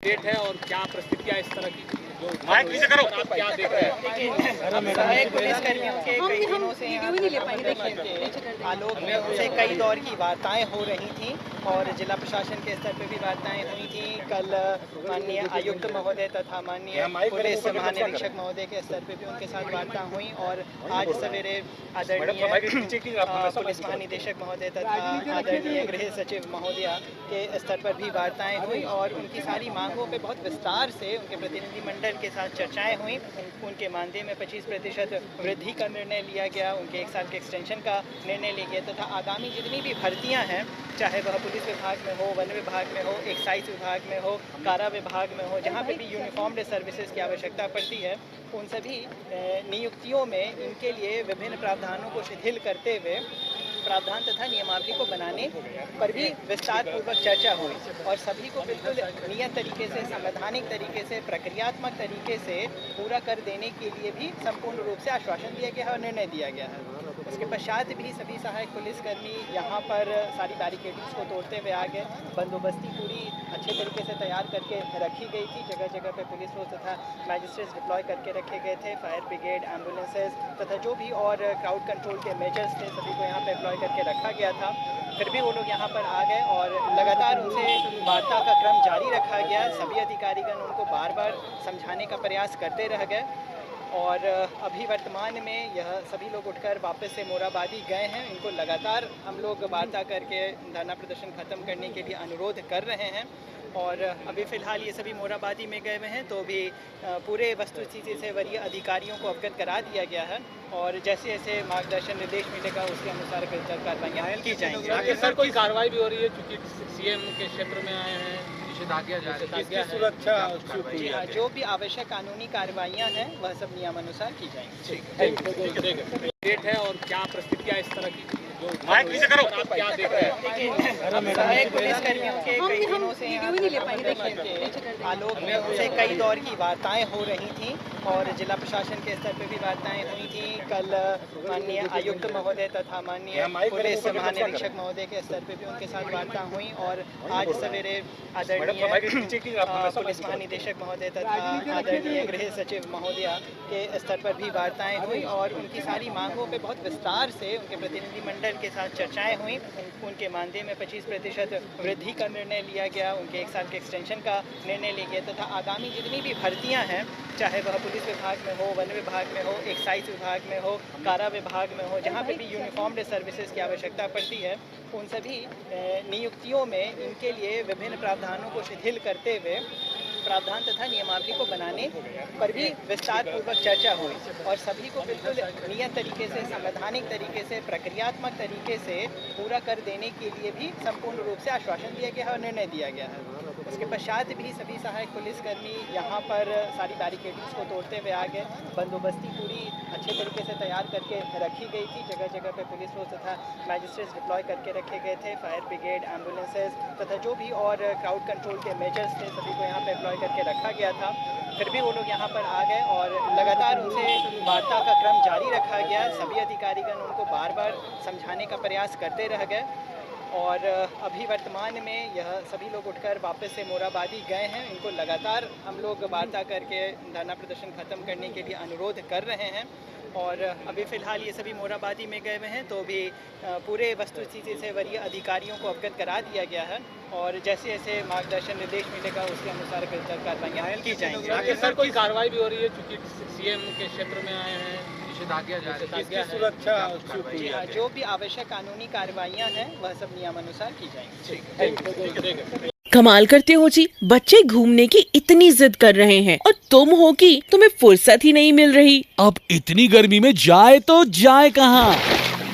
Update है और क्या परिस्थितियाँ इस तरह की जो माइक नीचे करो। आप क्या देख रहे हैं? सहायक पुलिसकर्मियों के कई दिनों से यहाँ आलोक में उनसे कई दौर की वार्ताएं हो रही थी और जिला प्रशासन के स्तर पर भी वार्ताएं हुई थी। कल माननीय आयुक्त महोदय तथा माननीय पुलिस महानिरीक्षक महोदय के स्तर पर भी उनके साथ वार्ता हुई और आज सवेरे आदरणीय पुलिस महानिदेशक महोदय तथा आदरणीय गृह सचिव महोदया के स्तर पर भी वार्ताएं हुई और उनकी सारी मांगों पे बहुत विस्तार से उनके प्रतिनिधिमंडल के साथ चर्चाएं हुई। उनके मानदेय में 25% वृद्धि का निर्णय लिया गया, उनके 1 साल के एक्सटेंशन का निर्णय लिया गया तथा आगामी जितनी भी भर्तियां हैं, चाहे वह पुलिस विभाग में हो, वन विभाग में हो, एक्साइज विभाग में हो, कारा विभाग में हो, जहाँ पे भी यूनिफॉर्म्ड सर्विसेज की आवश्यकता पड़ती है, उन सभी नियुक्तियों में इनके लिए विभिन्न प्रावधानों को शिथिल करते हुए प्रावधान तथा नियमावली को बनाने पर भी विस्तार पूर्वक चर्चा हुई और सभी को बिल्कुल नियत तरीके से, संवैधानिक तरीके से, प्रक्रियात्मक तरीके से पूरा कर देने के लिए भी संपूर्ण रूप से आश्वासन दिया गया है और निर्णय दिया गया है। उसके पश्चात भी सभी सहायक पुलिसकर्मी यहाँ पर सारी बैरिकेडिंग्स को तोड़ते हुए आ गए। बंदोबस्ती पूरी अच्छे तरीके से तैयार करके रखी गई थी। जगह जगह पे पुलिस फोर्स तथा मैजिस्ट्रेट्स डिप्लॉय करके रखे गए थे। फायर ब्रिगेड, एम्बुलेंसेज तथा जो भी और क्राउड कंट्रोल के मेजर्स थे, सभी को यहाँ पे डिप्लॉय करके रखा गया था। फिर भी वो लोग यहाँ पर आ गए और लगातार उनसे वार्ता का क्रम जारी रखा गया। सभी अधिकारीगण उनको बार बार समझाने का प्रयास करते रह गए और अभी वर्तमान में यह सभी लोग उठकर वापस से मोराबादी गए हैं। इनको लगातार हम लोग वार्ता करके धरना प्रदर्शन खत्म करने के लिए अनुरोध कर रहे हैं और अभी फ़िलहाल ये सभी मोराबादी में गए हुए हैं तो भी पूरे वस्तुस्थिति से वरीय अधिकारियों को अवगत करा दिया गया है और जैसे जैसे मार्गदर्शन निर्देश मिलेगा उसके अनुसार कार्रवाइयाँ की जाएंगी। आगे सर कोई कार्रवाई भी हो रही है चूँकि सीएम के क्षेत्र में आए हैं, निषेधाज्ञा जारी है, सुरक्षा जी हाँ, जो भी आवश्यक कानूनी कार्रवाइयाँ हैं वह सब नियमानुसार की जाएंगी। अपडेट है और क्या परिस्थितियाँ इस तरह की जो माइक नीचे करो। आप क्या देख रहे हैं? सहायक पुलिसकर्मियों के कई दिनों से यहाँ आलोक में उनसे कई दौर की वार्ताएं हो रही थी और जिला प्रशासन के स्तर पर भी वार्ताएं हुई थी। कल माननीय आयुक्त महोदय तथा माननीय पुलिस महानिरीक्षक महोदय के स्तर पर भी उनके साथ वार्ता हुई और आज सवेरे आदरणीय पुलिस महानिदेशक महोदय तथा आदरणीय गृह सचिव महोदया के स्तर पर भी वार्ताएं हुई और उनकी सारी मांगों पे बहुत विस्तार से उनके प्रतिनिधिमंडल के साथ चर्चाएं हुई। उनके मानदेय में 25% वृद्धि का निर्णय लिया गया, उनके 1 साल के एक्सटेंशन का निर्णय लिया गया तथा आगामी जितनी भी भर्तियां हैं, चाहे वह पुलिस विभाग में हो, वन विभाग में हो, एक्साइज विभाग में हो, कारा विभाग में हो, जहाँ पे भी यूनिफॉर्म्ड सर्विसेज की आवश्यकता पड़ती है, उन सभी नियुक्तियों में इनके लिए विभिन्न प्रावधानों को शिथिल करते हुए प्रावधान तथा नियमावली को बनाने पर भी विस्तार पूर्वक चर्चा हुई और सभी को बिल्कुल नियत तरीके से, संवैधानिक तरीके से, प्रक्रियात्मक तरीके से पूरा कर देने के लिए भी संपूर्ण रूप से आश्वासन दिया गया है और निर्णय दिया गया है। उसके पश्चात भी सभी सहायक पुलिसकर्मी यहाँ पर सारी बैरिकेडिंग्स को तोड़ते हुए आ गए। बंदोबस्ती पूरी अच्छे तरीके से तैयार करके रखी गई थी। जगह जगह पे पुलिस फोर्स तथा मैजिस्ट्रेट्स डिप्लॉय करके रखे गए थे। फायर ब्रिगेड, एम्बुलेंसेज तथा जो भी और क्राउड कंट्रोल के मेजर्स थे, सभी को यहाँ पे डिप्लॉय करके रखा गया था। फिर भी वो लोग यहाँ पर आ गए और लगातार उनसे वार्ता का क्रम जारी रखा गया। सभी अधिकारीगण उनको बार बार समझाने का प्रयास करते रह गए और अभी वर्तमान में यह सभी लोग उठकर वापस से मोराबादी गए हैं। इनको लगातार हम लोग वार्ता करके धरना प्रदर्शन खत्म करने के लिए अनुरोध कर रहे हैं और अभी फ़िलहाल ये सभी मोराबादी में गए हुए हैं तो भी पूरे वस्तुस्थिति से वरीय अधिकारियों को अवगत करा दिया गया है और जैसे जैसे मार्गदर्शन निर्देश मिलेगा उसके अनुसार कार्रवाइयाँ की जाएंगी। आगे सर कोई कार्रवाई भी हो रही है चूँकि सीएम के क्षेत्र में आए हैं, निषेधाज्ञा जारी है, सुरक्षा जी हाँ, जो भी आवश्यक कानूनी कार्रवाइयाँ हैं वह सब नियमानुसार की जाएंगी। कमाल करते हो जी, बच्चे घूमने की इतनी जिद कर रहे हैं और तुम हो कि तुम्हें फुर्सत ही नहीं मिल रही। अब इतनी गर्मी में जाए तो जाए कहाँ?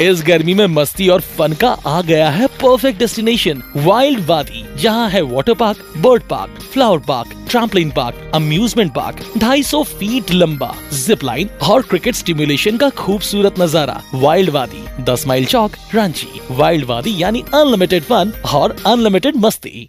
इस गर्मी में मस्ती और फन का आ गया है परफेक्ट डेस्टिनेशन वाइल्ड वादी, जहाँ है water park, bird park, flower park, trampoline park, amusement park, 250 feet लंबा जिप लाइन और क्रिकेट स्टिमुलेशन का खूबसूरत नजारा। वाइल्ड वादी, 10 माइल चौक, रांची। वाइल्ड वादी यानी अनलिमिटेड फन और अनलिमिटेड मस्ती।